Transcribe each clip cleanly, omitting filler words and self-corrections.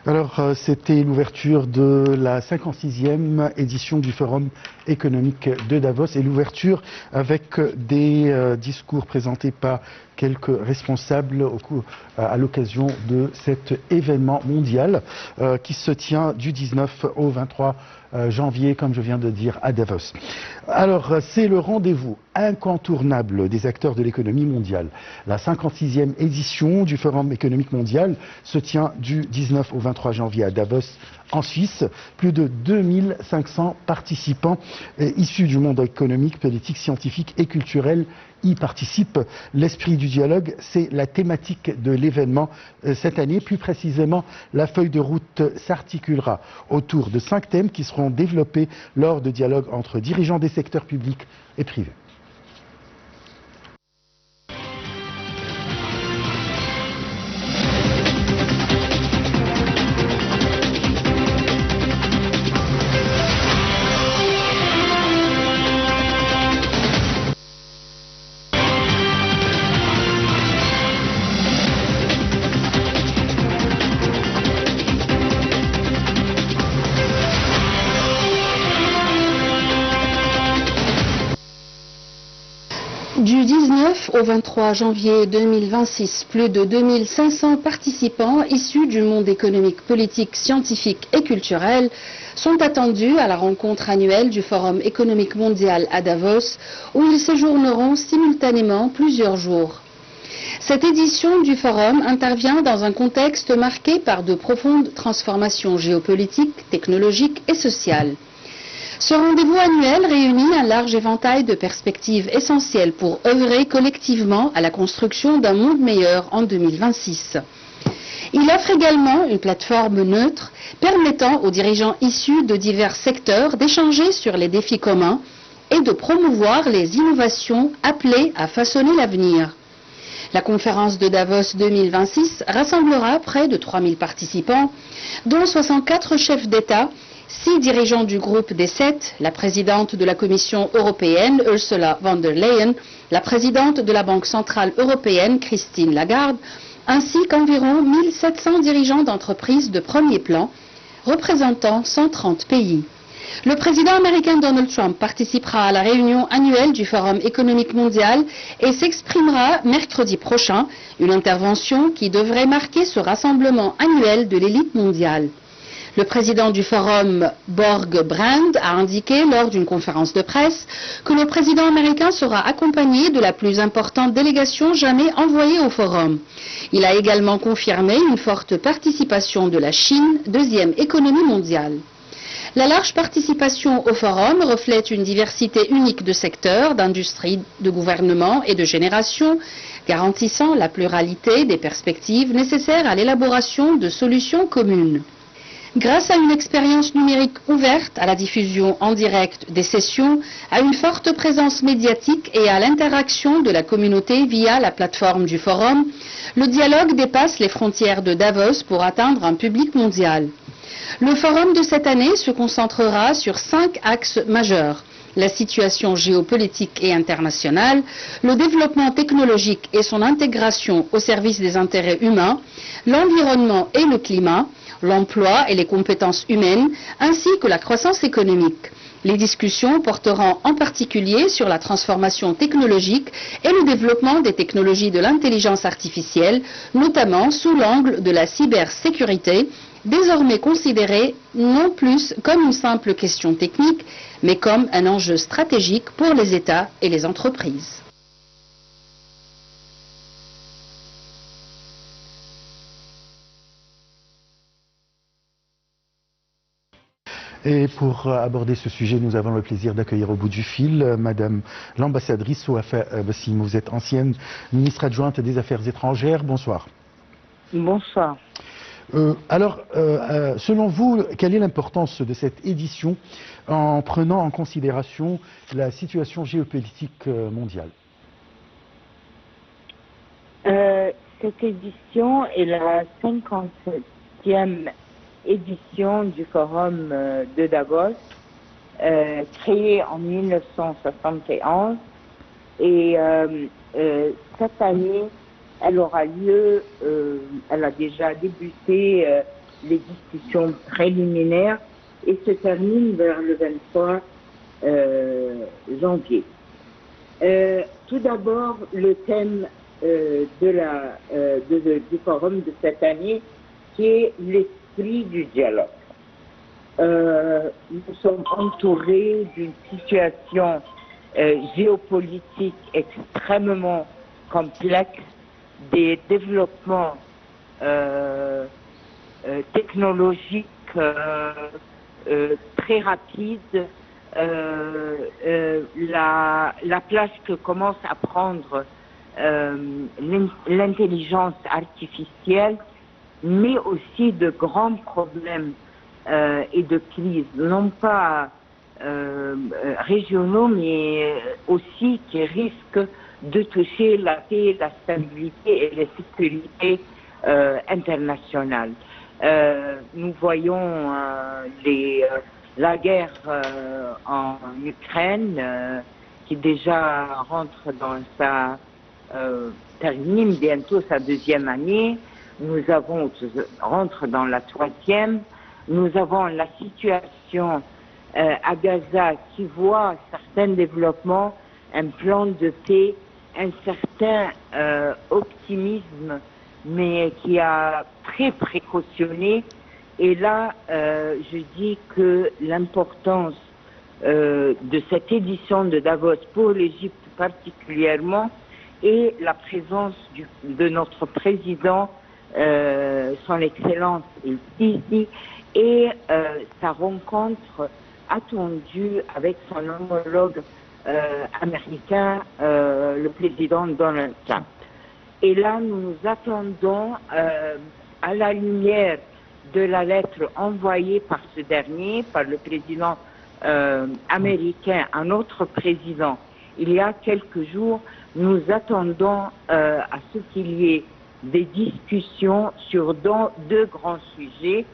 Alors, c'était l'ouverture de la 56e édition du Forum économique de Davos et l'ouverture avec des discours présentés par quelques responsables à l'occasion de cet événement mondial qui se tient du 19 au 23 janvier, comme je viens de dire, à Davos. Alors, c'est le rendez-vous incontournable des acteurs de l'économie mondiale. La 56e édition du Forum économique mondial se tient du 19 au 23 janvier à Davos, en Suisse. Plus de 2500 participants issus du monde économique, politique, scientifique et culturel y participent. L'esprit du dialogue, c'est la thématique de l'événement cette année. Plus précisément, la feuille de route s'articulera autour de 5 thèmes qui seront développés lors de dialogues entre dirigeants des secteurs publics et privés. Du 19 au 23 janvier 2026, plus de 2500 participants issus du monde économique, politique, scientifique et culturel sont attendus à la rencontre annuelle du Forum économique mondial à Davos, où ils séjourneront simultanément plusieurs jours. Cette édition du Forum intervient dans un contexte marqué par de profondes transformations géopolitiques, technologiques et sociales. Ce rendez-vous annuel réunit un large éventail de perspectives essentielles pour œuvrer collectivement à la construction d'un monde meilleur en 2026. Il offre également une plateforme neutre permettant aux dirigeants issus de divers secteurs d'échanger sur les défis communs et de promouvoir les innovations appelées à façonner l'avenir. La conférence de Davos 2026 rassemblera près de 3000 participants, dont 64 chefs d'État, 6 dirigeants du groupe des 7, la présidente de la Commission européenne, Ursula von der Leyen, la présidente de la Banque centrale européenne, Christine Lagarde, ainsi qu'environ 1700 dirigeants d'entreprises de premier plan, représentant 130 pays. Le président américain Donald Trump participera à la réunion annuelle du Forum économique mondial et s'exprimera mercredi prochain, une intervention qui devrait marquer ce rassemblement annuel de l'élite mondiale. Le président du Forum, Borg Brand, a indiqué lors d'une conférence de presse que le président américain sera accompagné de la plus importante délégation jamais envoyée au Forum. Il a également confirmé une forte participation de la Chine, deuxième économie mondiale. La large participation au Forum reflète une diversité unique de secteurs, d'industries, de gouvernements et de générations, garantissant la pluralité des perspectives nécessaires à l'élaboration de solutions communes. Grâce à une expérience numérique ouverte, à la diffusion en direct des sessions, à une forte présence médiatique et à l'interaction de la communauté via la plateforme du Forum, le dialogue dépasse les frontières de Davos pour atteindre un public mondial. Le Forum de cette année se concentrera sur 5 axes majeurs: la situation géopolitique et internationale, le développement technologique et son intégration au service des intérêts humains, l'environnement et le climat, l'emploi et les compétences humaines, ainsi que la croissance économique. Les discussions porteront en particulier sur la transformation technologique et le développement des technologies de l'intelligence artificielle, notamment sous l'angle de la cybersécurité, désormais considérée non plus comme une simple question technique, mais comme un enjeu stratégique pour les États et les entreprises. Et pour aborder ce sujet, nous avons le plaisir d'accueillir au bout du fil Madame l'ambassadrice Souafa Bassim. Vous êtes ancienne ministre adjointe des Affaires étrangères. Bonsoir. Bonsoir. Selon vous, quelle est l'importance de cette édition en prenant en considération la situation géopolitique mondiale? Cette édition est la 57e édition du Forum de Davos, créée en 1971. Et cette année, elle aura lieu, elle a déjà débuté les discussions préliminaires et se terminent vers le 23 janvier. Tout d'abord, le thème du forum de cette année, qui est l'esprit du dialogue. Nous sommes entourés d'une situation géopolitique extrêmement complexe, des développements technologiques très rapides, la place que commence à prendre l'intelligence artificielle, mais aussi de grands problèmes et de crises, non pas régionaux, mais aussi qui risquent de toucher la paix, la stabilité et la sécurité internationale. Nous voyons la guerre en Ukraine qui déjà rentre dans termine bientôt sa deuxième année. Rentre dans la troisième. Nous avons la situation à Gaza qui voit certains développements, un plan de paix, un certain optimisme, mais qui a très précautionné. Et là, je dis que l'importance de cette édition de Davos pour l'Égypte particulièrement est la présence de notre président, son Excellence El-Sisi, et sa rencontre attendue avec son homologue américain, le président Donald Trump. Et là, nous nous attendons à la lumière de la lettre envoyée par ce dernier, par le président américain à notre président il y a quelques jours. Nous attendons à ce qu'il y ait des discussions sur deux grands sujets,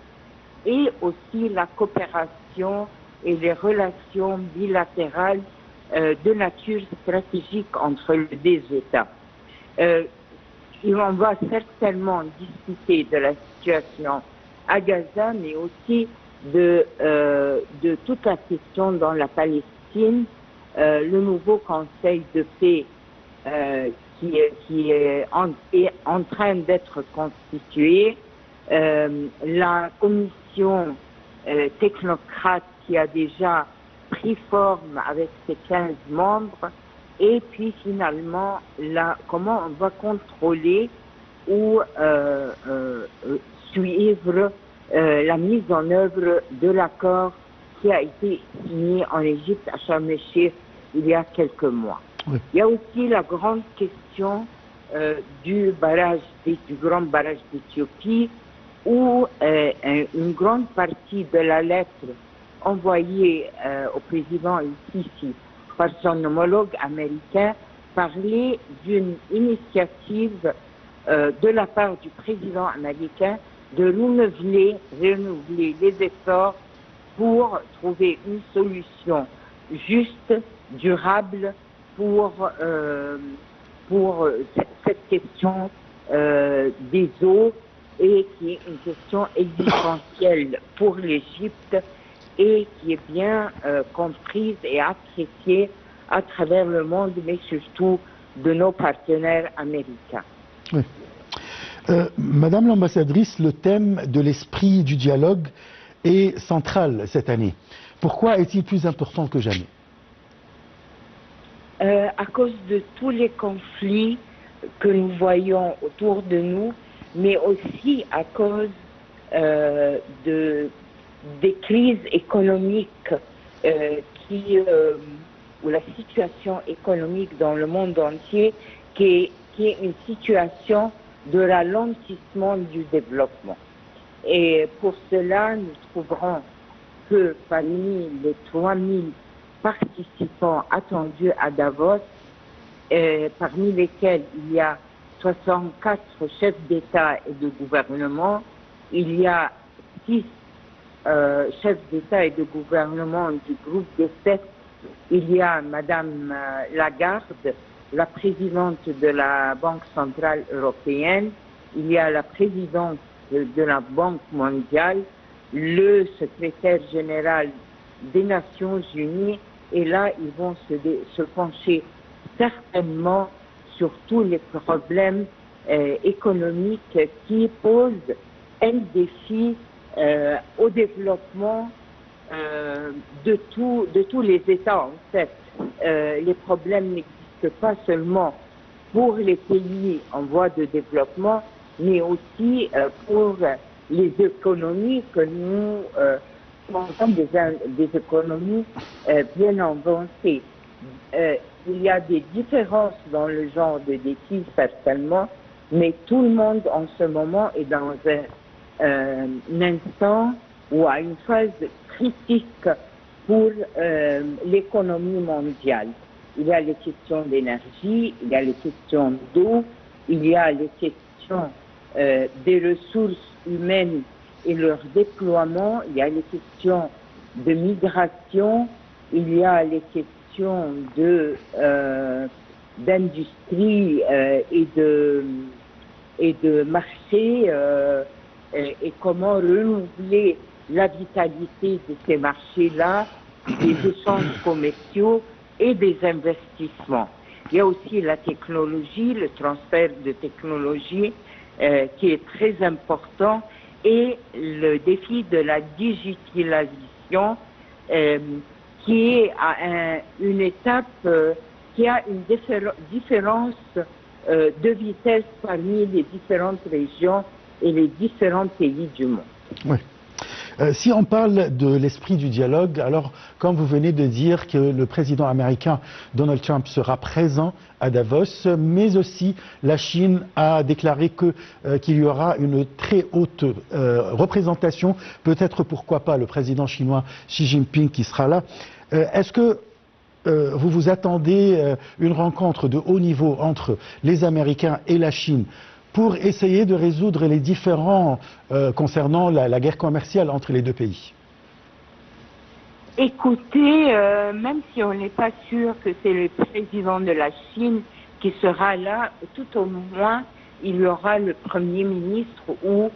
et aussi la coopération et les relations bilatérales de nature stratégique entre les deux États. On va certainement discuter de la situation à Gaza, mais aussi de toute la question dans la Palestine, le nouveau Conseil de paix qui est en train d'être constitué, la commission technocrate qui a déjà pris forme avec ses 15 membres, et puis finalement comment on va contrôler ou suivre la mise en œuvre de l'accord qui a été signé en Égypte à Sharm el-Sheikh il y a quelques mois. Oui. Il y a aussi la grande question du grand barrage d'Éthiopie, où une grande partie de la lettre envoyée au président El-Sisi par son homologue américain parlait d'une initiative de la part du président américain de renouveler les efforts pour trouver une solution juste, durable pour cette question des eaux, et qui est une question existentielle pour l'Égypte et qui est bien comprise et appréciée à travers le monde, mais surtout de nos partenaires américains. Oui. Madame l'ambassadrice, le thème de l'esprit du dialogue est central cette année. Pourquoi est-il plus important que jamais? À cause de tous les conflits que nous voyons autour de nous, mais aussi à cause des crises économiques ou la situation économique dans le monde entier qui est une situation de ralentissement du développement. Et pour cela, nous trouverons que parmi les 3000 participants attendus à Davos, parmi lesquels il y a 64 chefs d'État et de gouvernement, il y a 6 chefs d'État et de gouvernement du groupe des 7. Il y a Madame Lagarde, la présidente de la Banque centrale européenne. Il y a la présidente de la Banque mondiale, le secrétaire général des Nations Unies, et là, ils vont se pencher certainement sur tous les problèmes économiques qui posent un défi au développement de tous les États. En fait, les problèmes n'existent pas seulement pour les pays en voie de développement, mais aussi pour les économies que nous sommes des économies bien avancées. Il y a des différences dans le genre de défis, certainement, mais tout le monde en ce moment est dans un instant ou à une phase critique pour l'économie mondiale. Il y a les questions d'énergie, il y a les questions d'eau, il y a les questions des ressources humaines et leur déploiement, il y a les questions de migration, il y a les questions d'industrie et de marché et comment renouveler la vitalité de ces marchés-là, des échanges commerciaux et des investissements. Il y a aussi la technologie, le transfert de technologie qui est très important et le défi de la digitalisation qui est à une étape qui a une différence de vitesse parmi les différentes régions et les différents pays du monde. Oui. Si on parle de l'esprit du dialogue, alors comme vous venez de dire que le président américain Donald Trump sera présent à Davos, mais aussi la Chine a déclaré qu'il y aura une très haute représentation, peut-être pourquoi pas le président chinois Xi Jinping qui sera là. Est-ce que vous vous attendez une rencontre de haut niveau entre les Américains et la Chine pour essayer de résoudre les différends concernant la guerre commerciale entre les deux pays? Écoutez, même si on n'est pas sûr que c'est le président de la Chine qui sera là, tout au moins, il y aura le Premier ministre ou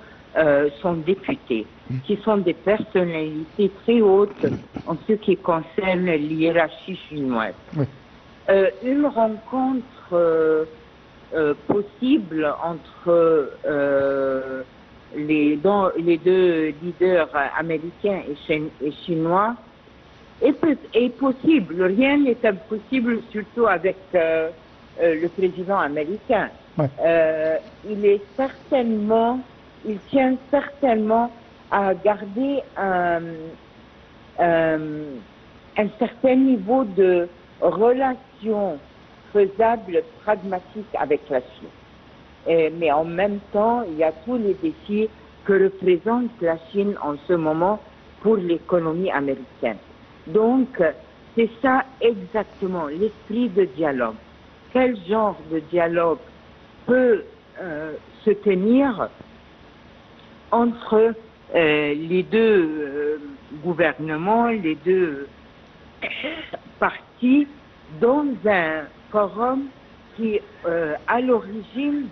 son député, qui sont des personnalités très hautes en ce qui concerne l'hiérarchie chinoise. Oui. Une rencontre possible entre les deux leaders américains et chinois est possible. Rien n'est impossible, surtout avec le président américain. Ouais. Il tient certainement à garder un certain niveau de relation faisable, pragmatique avec la Chine. Mais en même temps, il y a tous les défis que représente la Chine en ce moment pour l'économie américaine. Donc, c'est ça exactement, l'esprit de dialogue. Quel genre de dialogue peut se tenir entre les deux gouvernements, les deux partis, dans un forum qui, à l'origine,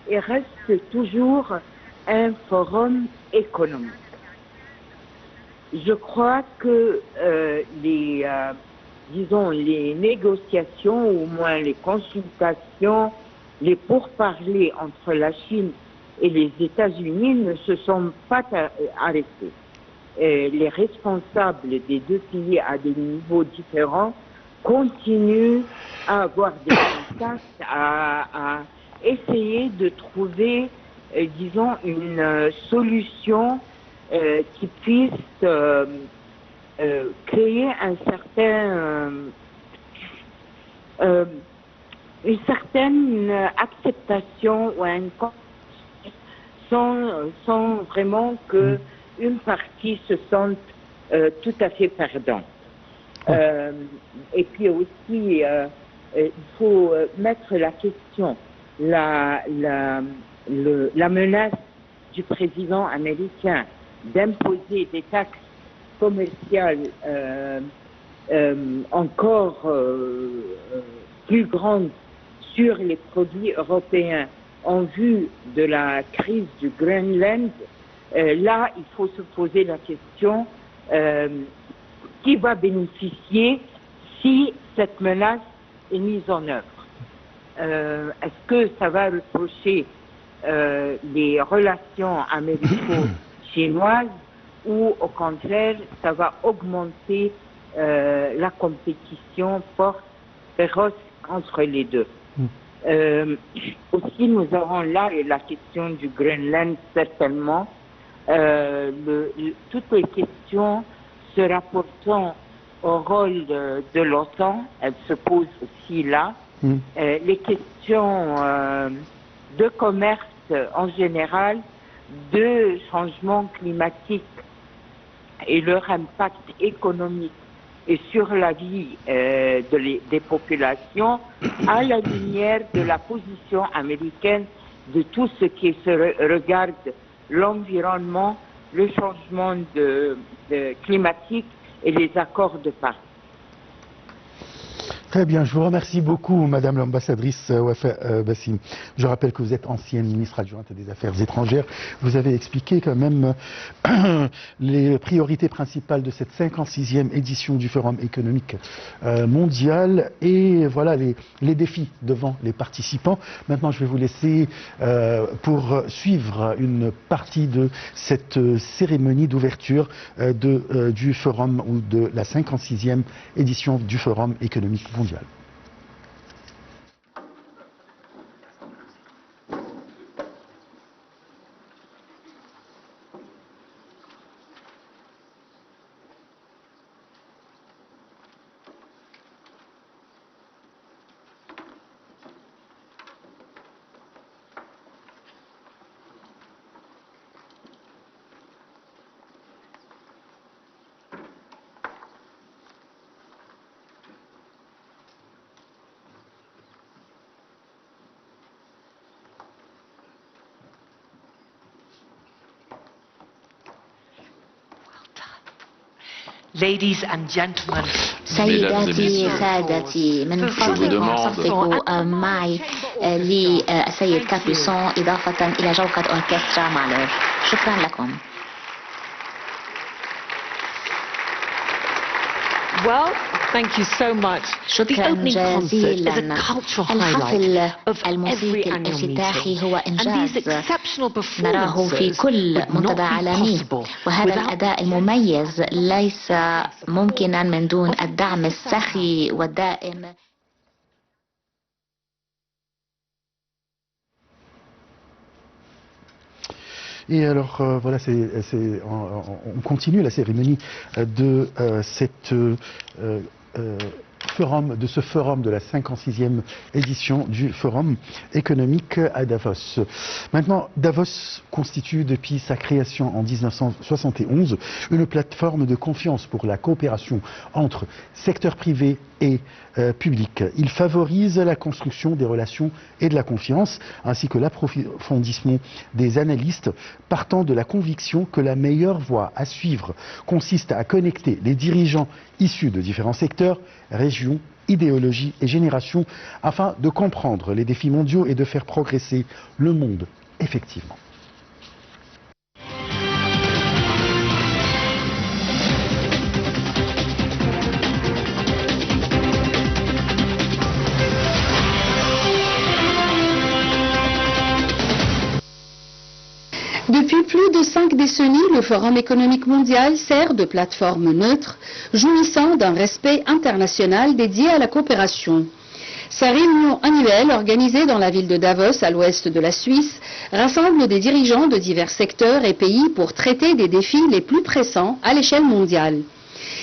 reste toujours un forum économique. Je crois que les négociations, ou au moins les consultations, les pourparlers entre la Chine et les États-Unis ne se sont pas arrêtés. Les responsables des deux pays à des niveaux différents continuent à avoir des contacts, à essayer de trouver, une solution qui puisse créer une certaine acceptation ou un sans vraiment qu'une partie se sente tout à fait perdante. Et puis aussi, il faut mettre la question, la menace du président américain d'imposer des taxes commerciales encore plus grandes sur les produits européens en vue de la crise du Groenland, là, il faut se poser la question qui va bénéficier si cette menace est mise en œuvre. Est-ce que ça va reprocher les relations américo-chinoises ou au contraire, ça va augmenter la compétition forte, féroce entre les deux. Aussi, nous avons là la question du Groenland, certainement. Toutes les questions se rapportant au rôle de l'OTAN, elles se posent aussi là. Les questions de commerce en général, de changement climatique et leur impact économique et sur la vie des populations, à la lumière de la position américaine de tout ce qui se regarde l'environnement, le changement climatique et les accords de Paris. Très bien, je vous remercie beaucoup, Madame l'ambassadrice Wafa Bassim. Je rappelle que vous êtes ancienne ministre adjointe des Affaires étrangères. Vous avez expliqué quand même les priorités principales de cette 56e édition du Forum économique mondial et voilà les défis devant les participants. Maintenant, je vais vous laisser pour suivre une partie de cette cérémonie d'ouverture du Forum ou de la 56e édition du Forum économique mondial. Ladies and gentlemen, سيداتي سادتي من فضلكم صفقوا معي للسيد كابيسون إضافة إلى جوقة أوركسترا مالور. شكرا لكم. well, thank you so much. شكرا جزيلا. الحفل الموسيقي الافتتاحي هو إنجاز نراه في كل منتدى عالمي، وهذا الأداء المميز ليس ممكنا من دون الدعم السخي والدائم. Et alors, voilà, on continue la cérémonie de ce forum de la 56e édition du Forum économique à Davos. Maintenant, Davos constitue depuis sa création en 1971 une plateforme de confiance pour la coopération entre secteur privé et public. Il favorise la construction des relations et de la confiance, ainsi que l'approfondissement des analystes, partant de la conviction que la meilleure voie à suivre consiste à connecter les dirigeants issus de différents secteurs, régions, idéologies et générations, afin de comprendre les défis mondiaux et de faire progresser le monde effectivement. Depuis plus de 5 décennies, le Forum économique mondial sert de plateforme neutre, jouissant d'un respect international dédié à la coopération. Sa réunion annuelle, organisée dans la ville de Davos, à l'ouest de la Suisse, rassemble des dirigeants de divers secteurs et pays pour traiter des défis les plus pressants à l'échelle mondiale.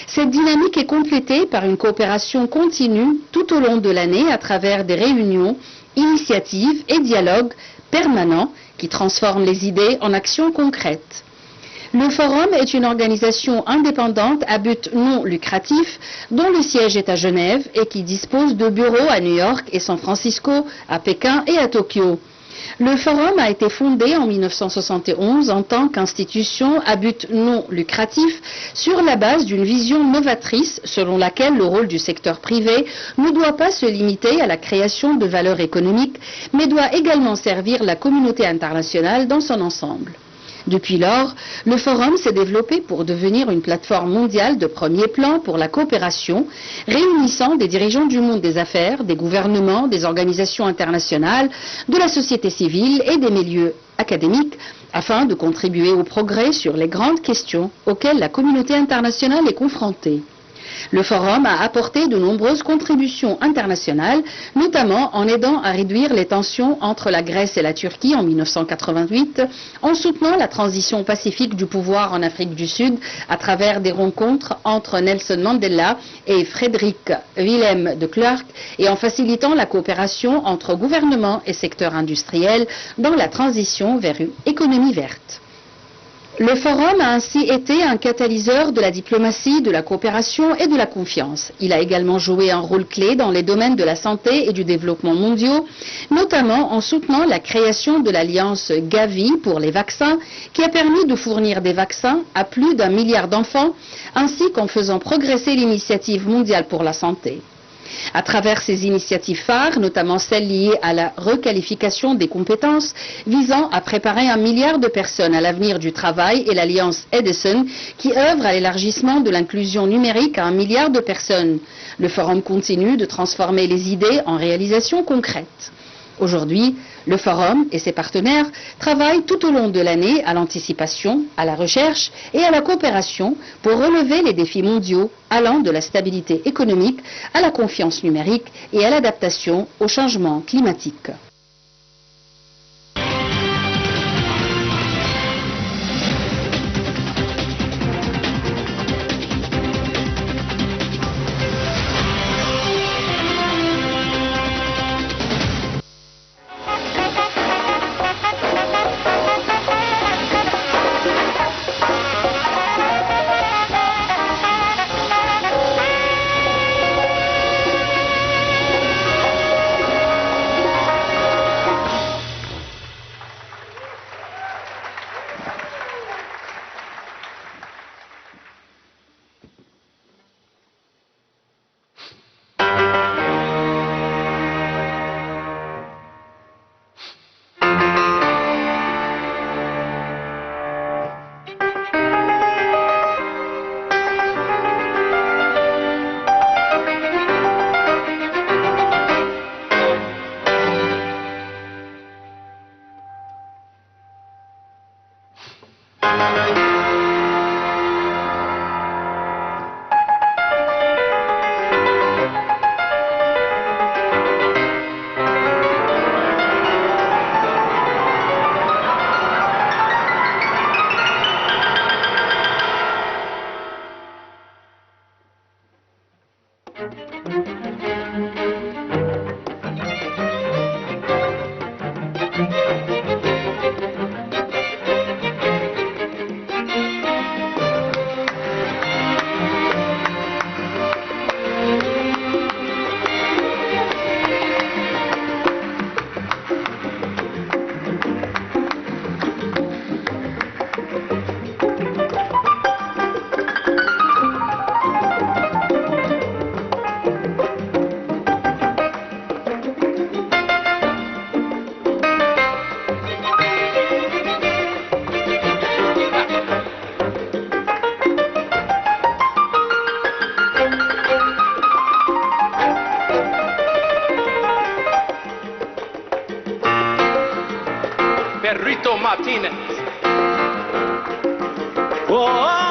Cette dynamique est complétée par une coopération continue tout au long de l'année à travers des réunions, initiatives et dialogues permanents qui transforment les idées en actions concrètes. Le Forum est une organisation indépendante à but non lucratif dont le siège est à Genève et qui dispose de bureaux à New York et San Francisco, à Pékin et à Tokyo. Le Forum a été fondé en 1971 en tant qu'institution à but non lucratif sur la base d'une vision novatrice selon laquelle le rôle du secteur privé ne doit pas se limiter à la création de valeur économique, mais doit également servir la communauté internationale dans son ensemble. Depuis lors, le Forum s'est développé pour devenir une plateforme mondiale de premier plan pour la coopération, réunissant des dirigeants du monde des affaires, des gouvernements, des organisations internationales, de la société civile et des milieux académiques, afin de contribuer au progrès sur les grandes questions auxquelles la communauté internationale est confrontée. Le Forum a apporté de nombreuses contributions internationales, notamment en aidant à réduire les tensions entre la Grèce et la Turquie en 1988, en soutenant la transition pacifique du pouvoir en Afrique du Sud à travers des rencontres entre Nelson Mandela et Frederick Willem de Klerk et en facilitant la coopération entre gouvernements et secteurs industriels dans la transition vers une économie verte. Le Forum a ainsi été un catalyseur de la diplomatie, de la coopération et de la confiance. Il a également joué un rôle clé dans les domaines de la santé et du développement mondiaux, notamment en soutenant la création de l'alliance Gavi pour les vaccins, qui a permis de fournir des vaccins à plus d'1 milliard d'enfants, ainsi qu'en faisant progresser l'initiative mondiale pour la santé. À travers ces initiatives phares, notamment celles liées à la requalification des compétences, visant à préparer 1 milliard de personnes à l'avenir du travail, et l'Alliance Edison, qui œuvre à l'élargissement de l'inclusion numérique à 1 milliard de personnes. Le Forum continue de transformer les idées en réalisations concrètes. Aujourd'hui, le Forum et ses partenaires travaillent tout au long de l'année à l'anticipation, à la recherche et à la coopération pour relever les défis mondiaux allant de la stabilité économique à la confiance numérique et à l'adaptation au changement climatique. Martinez. Oh,